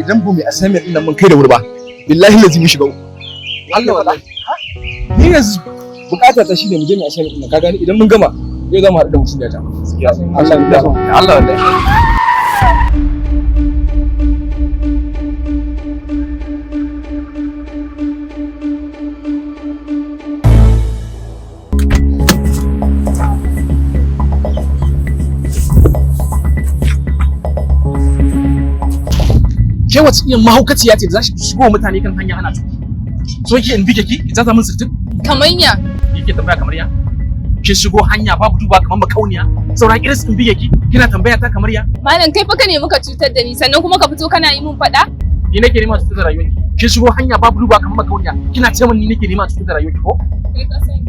Idan ba mai assignment din nan mun kai da wuri ba billahi lazimi shiga uku. Allah wallahi ni yanzu bukata ta shine mu je mu assignment din nan ka gani idan mun gama zai zama haɗu da mutum da ta Allah wallahi ke wace irin mahaukaciya ce da za shi shigo mutane kan hanya ana tuki so yake in bige ki za ta mun sirtin kamar ya yake tambaya kamar ya kin shigo hanya babu duba kamar makauniya saura kiris in bige ki kina tambaya ta kamar ya malam kai fa ka ne muka cutar da ni sannan kuma ka fito kana yi mun fada ni nake nema cutar da rayuwarki kin shigo hanya babu duba kamar makauniya kina ce min ni nake nema cutar da rayuwarki ko kai ka sani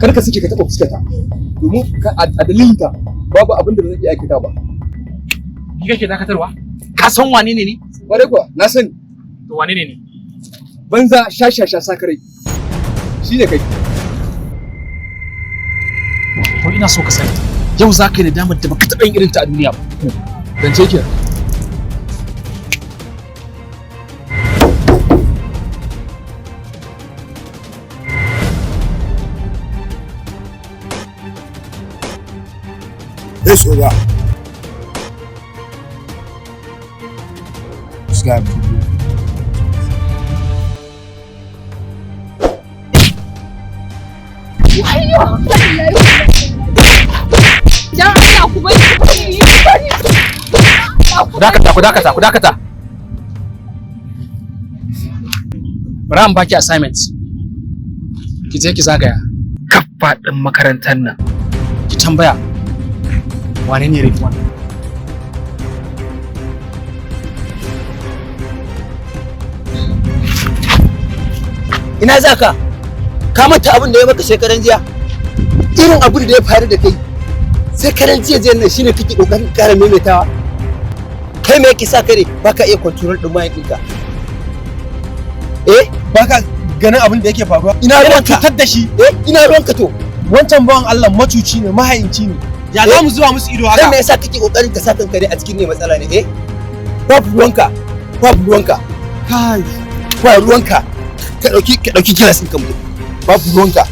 kar ka sake ka taba fuskata domin a dalilinta babu abin da zan iya aikata ba. Ni kake dakatarwa? Ka san wane ne ni? Ware kuwa, na sani. To wane ne ni? Banza shashasha sakarai. Shi ne kai. To ina so ka sani. Yau za ka yi nadamar da baka taɓa yin irin ta a duniya ba. Dan ce ke. This over. This guy. Ku dakata. Bari an baki assignment. Ki je ki zagaya. Kaffa ɗin makarantar nan. Ki tambaya. Wane ne Ridwan? Ina za ka? Ka manta abin da ya maka shekaran jiya? Irin abin da ya faru da kai shekaran jiya nan shine kake kokarin kara maimaitawa? Kai me yake sa kare baka iya control din mind ɗinka? Baka ganin abin da yake faruwa? Ina ruwanka? Cutar da shi. Ina ruwanka to? Wancan bawan Allah macuci ne, mahayinci ne. Ya za mu zuwa musu ido haka? Kai me yasa kake kokarin ka sa kanka a cikin ne matsala ne? Babu ruwanka. Kai, ba ruwanka. Ka dauki kilasin ka mutum. Babu ruwanka.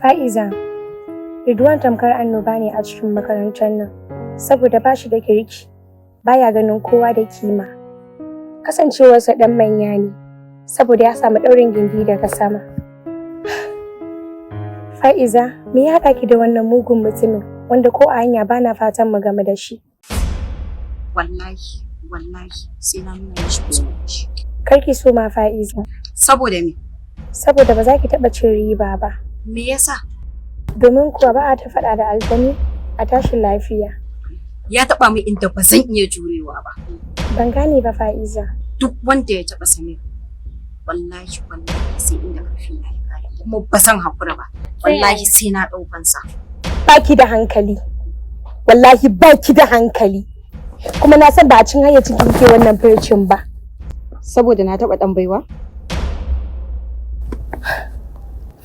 Fa'iza, Ridwan tamkar annoba ne a cikin makarantar nan, saboda ba shi da kirki, baya ganin kowa da kima. Kasancewarsa ɗan manya ne, saboda ya samu ɗaurin gindi daga sama. Fa'iza, me ya haɗa ki da wannan mugun mutumin wanda ko a hanya bana fatan mu game da shi? Wallahi, sai na nuna mishi kuskure. Kar ki so ma Fa'iza. Saboda me? Saboda ba za ki taɓa cin riba ba. Me yasa? Domin kuwa ba a ta faɗa da aljani a tashin lafiya. Ya taɓa min inda ba zan iya jurewa ba. Ban gane ba Fa'iza. Duk wanda ya taɓa Samir, wallahi sai inda karfi na ya kare. Kuma ba san hakura ba. Wallahi sai na ɗaukansa. Baki da hankali. Wallahi baki da hankali. Kuma na san ba a cin hayyacin kike wannan furcin ba. Saboda na taɓa ɗan baiwa?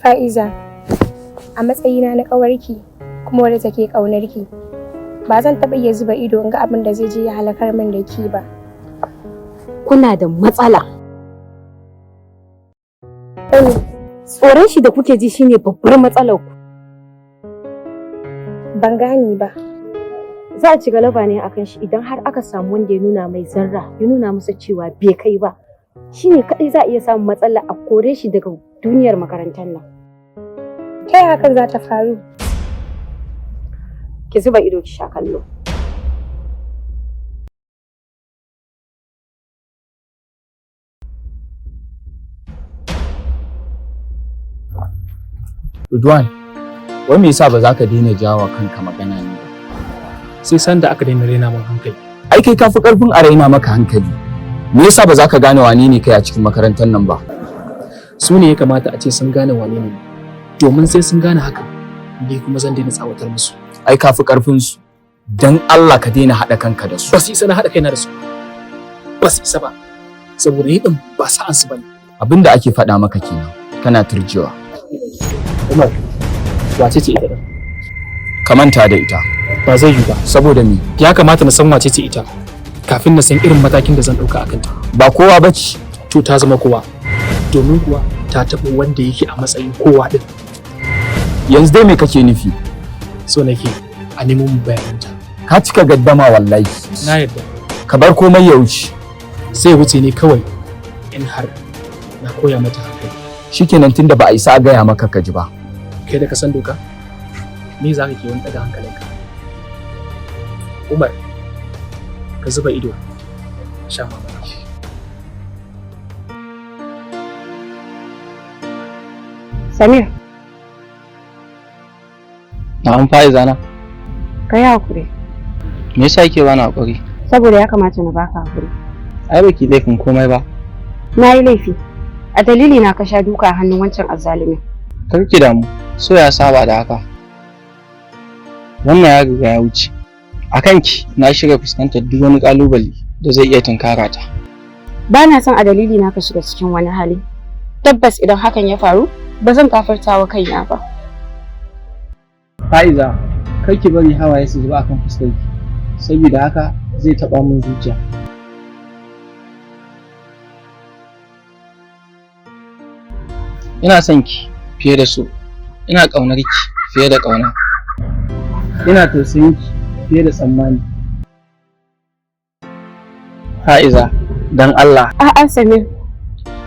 Fa'iza, a matsayina na ƙawarki kuma wadda take ƙaunarki, ba zan taɓa iya zuba ido in ga abin da zai je ya halakar min da ki ba. Kuna da matsala. Tsoron shi da kuke ji shine babbar matsalar ku. Ban gane ba. Za a ci galaba ne akan shi idan har aka samu wanda ya nuna mai zarra, ya nuna masa cewa bai kai ba. Shine kadai za a iya samun matsala a kore shi daga duniyar makarantar nan. Ta yaya hakan za ta faru? Ki zuba ido ki sha kallo. Ridwan, wai me yasa ba za ka daina jawa kanka magana ne ba? Sai sanda aka daina raina min hankali. Ai kai kafi karfin a raina maka hankali. Me yasa ba za ka gane wane ne kai a cikin makarantar nan ba? Su ne ya kamata a ce sun gane wane ne. Domin sai sun gane haka, ni kuma zan daina tsawatar musu. Ai kafi karfin su. Dan Allah ka daina haɗa kanka da su. Ba su isa na haɗa kaina da su. Ba su isa ba. Saboda ni din ba sa'an su bane. Abinda ake faɗa maka kenan. Kana turjewa. Umar, wace ce ita din? Ka manta da ita. Ba zai yi ba. Saboda me? Ya kamata na san wace ce ita kafin na san irin matakin da zan ɗauka akan ta. Ba kowa bace. To ta zama kowa. Domin kuwa ta taɓa wanda yake a matsayin kowa din. Yanzu dai me kake nufi? So nake a nemo mu bayananta. Ka cika gaddama wallahi. Na yadda. Ka bar komai ya wuce. Sai wuce ne kawai in har na koya mata hankali. Shikenan tunda ba a isa a gaya maka ka ji ba. Kai da ka san doka? Me za ka ke wani ɗaga hankalinka? Umar, ka zuba ido, sha mamaki. Samir. Na'am Fa'iza na. Ka yi hakuri. Me yasa yake bani hakuri? Saboda ya kamata na baka hakuri. Ai baki laifin komai ba. Na yi laifi. A dalili na ka sha duka a hannun wancan azzalumin. Kar ki damu, so ya saba da haka. Wannan ya riga ya wuce. A kanki na shirya fuskantar duk wani kalubale da zai iya tunkara ta. Ba na son a dalili na ka shiga cikin wani hali. Tabbas idan hakan ya faru, ba zan kafartawa kaina ba. Fa'iza, kar ki bari hawaye su zuba akan fuskarki. Saboda haka zai taba min zuciya. Ina son ki fiye da so. Ina ƙaunar ki fiye da ƙauna. Ina tausayin ki fiye da tsammani. Fa'iza, dan Allah. A'a Samir,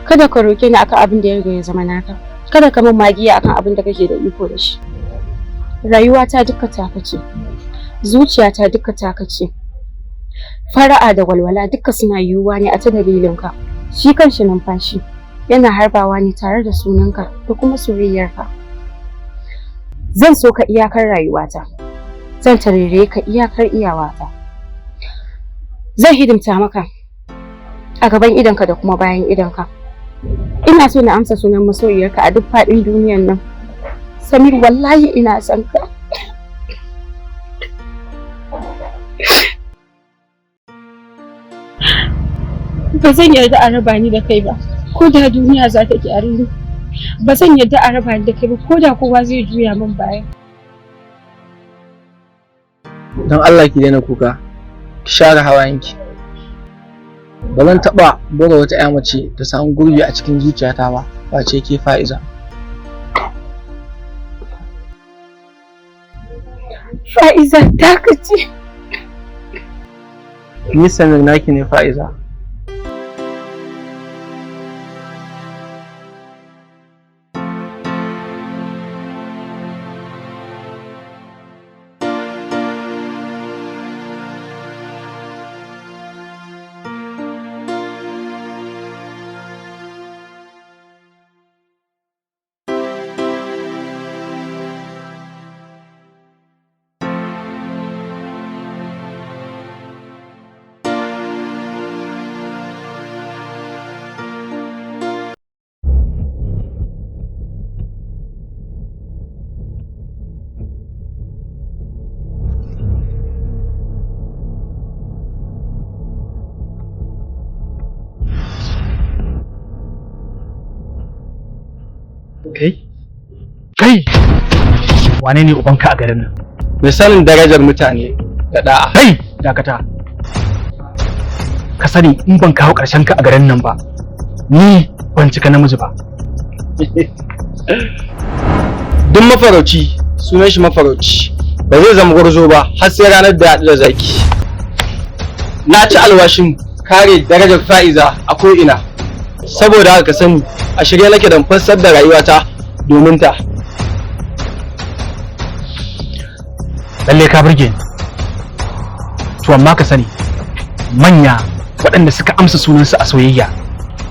kada ka roke ni akan abin da ya riga ya zama naka. Kada ka min magiya akan abin da kake da iko da shi. Rayuwata duka taka ce. Zuciyata duka taka ce. Fara'a da walwala duka suna yiwuwa ne a ta dalilinka. Shi kanshi numfashi yana harbawa ne tare da sunanka da kuma soyayyarka. Zan so ka iyakar rayuwata. Zan tarere ka iyakar iyawata. Zan hidimta maka a gaban idonka da kuma bayan idonka. Ina so na amsa sunan masoyiyarka a duk faɗin duniyar nan. Samir, wallahi ina son ka. Ba zan yarda a raba ni da kai ba, ko da duniya za ta kyare ni. Ba zan yarda a raba ni da kai ba, ko da kowa zai juya min baya. Don Allah ki daina kuka, ki share hawayenki. Ba zan taɓa buga wata ƴa mace ta samu gurbi a cikin zuciyata ba, face ke Fa'iza. Fa'iza taka ce. Ni Samir naki ne Fa'iza. Kai! Wane ne ubanka a garin nan? Misalin darajar mutane da da'a. Kai! Dakata. Ka sani in ban kawo ƙarshen ka a garin nan ba, ni ban cika namiji ba. Duk mafarauci sunan shi mafarauci. Ba zai zama gwarzo ba har sai ranar da ya haɗu da zaki. Na ci alwashin kare darajar Fa'iza a ko'ina. Saboda haka ka sani a shirye nake da fassar da rayuwata domin ta. Lalle ka burge ni. To amma ka sani manya waɗanda suka amsa sunansu a soyayya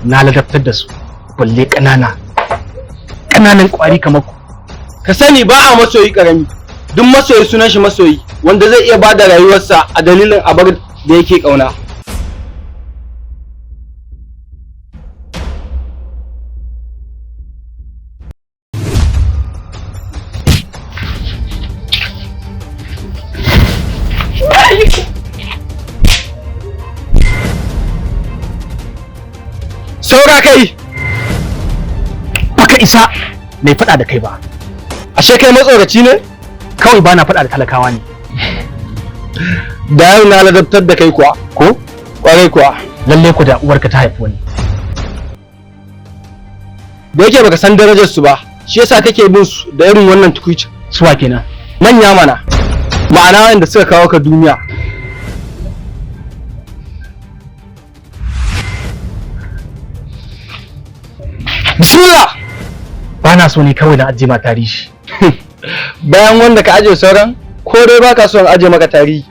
na ladabtar da su, balle ƙananan ƙwari kamar ku. Ka sani ba a masoyi ƙarami. Duk masoyi sunan shi masoyi wanda zai iya ba da rayuwarsa a dalilin abar da yake ƙauna. Saura kai! Baka isa mai faɗa da kai ba. Ashe kai matsoraci ne? Kawai bana faɗa da talakawa ne. Da yau na ladabtar da kai kuwa, ko? Kwarai kuwa. Lalle ku da uwarka ta haifi wani. Da yake baka san darajar su ba, shi yasa kake bin su da irin wannan tukuici. Suwa kenan. Manya mana. Ma'ana wanda suka kawo ka duniya. Bismillah! Bana so ne kawai na ajiye ma tarihi. Bayan wanda ka ajiye sauran, ko dai baka so in ajiye maka tarihi.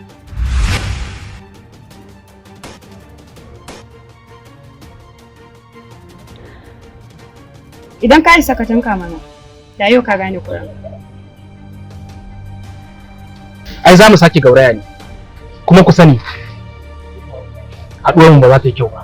Idan ka isa ka tanka mana, da yau ka gane kuran. Ai za mu sake gauraya ne. Kuma ku sani, haɗuwar mu ba za ta yi kyau ba.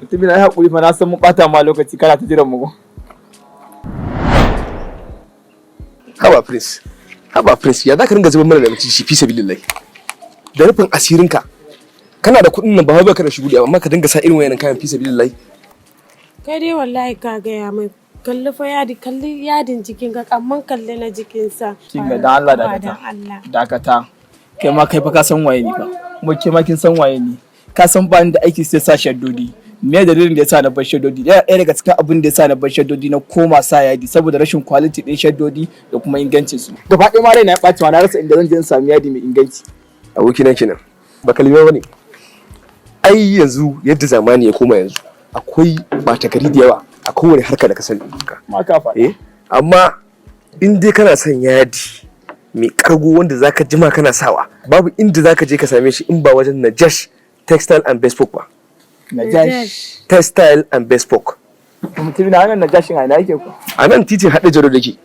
Mutumin ai haƙuri fa na san mun ɓata ma lokaci kana ta jiran mu. Haba Prince, ya za ka ringa zubar mana da mutunci fi sabilillahi. Da rufin asirinka, kana da kuɗin nan ba wai baka da shugudi amma ka dinga sa irin wayannan kayan fi sabilillahi. Kai dai wallahi ka gaya mai kalli fa kalli yadin jikin ka amma kalli na jikinsa. Kin ga dan Allah dakata. Kai ma kai fa ka san waye ni fa. Mu ke ma kin san waye ni. Ka san ba ni da aiki sai sa shaddodi. Me dalilin da yasa na bar shaddodi? Ɗaya daga cikin abin da yasa na bar shaddodi na koma sa yadi saboda rashin quality ɗin shaddodi da kuma ingancin su. Gaba ɗaya ma raina ya ɓaci ma na rasa inda zan je in samu yadi mai inganci. Abokina kenan. Ba kalima bane. Ai yanzu yadda zamani ya koma yanzu akwai bata gari da yawa a kowane harka da ka sani. Ma ka faɗa. Amma in dai kana son yadi mai kargo wanda zaka jima kana sawa babu inda zaka je ka same shi in ba wajen Najash Textile and Bespoke ba. Najash Textile and Bespoke. Mutum na wannan Najashin a ina yake ku? A nan titin haɗe jaro da ke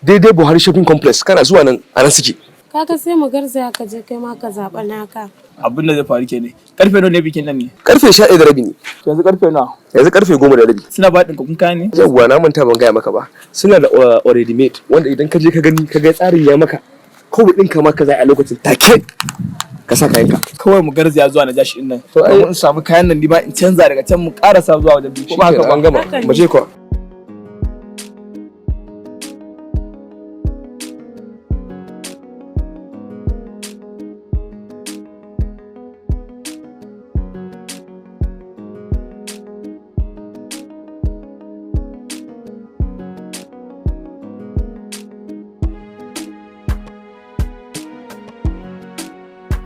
daidai Buhari Shopping Complex kana zuwa nan a nan suke. Kaga sai mu garzaya ka je kai ma ka zaɓa naka. Abin da zai faru kenan. Karfe nawa ne bikin nan ne? Karfe 11:30 ne. Yanzu karfe nawa? Yanzu karfe 10:30. Suna ba ɗinka kun kaya ne? Yawwa na manta ban gaya maka ba. Suna da already made wanda idan ka je ka gani ka ga tsarin ya maka kawai ɗinka maka za a lokacin take ka sa kayanka. Kawai mu garzaya zuwa Najashi din nan. To ai in samu kayan nan ni ma in canza daga can mu karasa zuwa wajen biki. Ko ba haka ban gama. Mu je ko.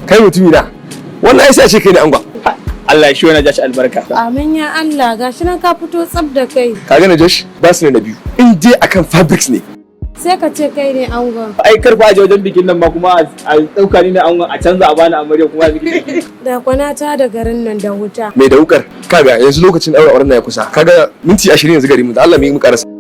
kai mutumi na wannan ai sai a ce kai ne angon. Allah ya shi wani jashi albarka. Amin ya Allah, gashi nan ka fito tsab da kai. Ka gane Josh ba su ne na biyu. In dai akan fabrics ne. Sai ka ce kai ne angon. Ai karfa aje wajen bikin nan ma kuma a dauka ni ne angon a canza a bani amarya kuma a bikin. Da kwanata da garin nan da wuta. Mai da wukar kaga yanzu lokacin daura auren nan ya kusa. Kaga minti 20 yanzu gari mu da Allah mu yi mu karasa.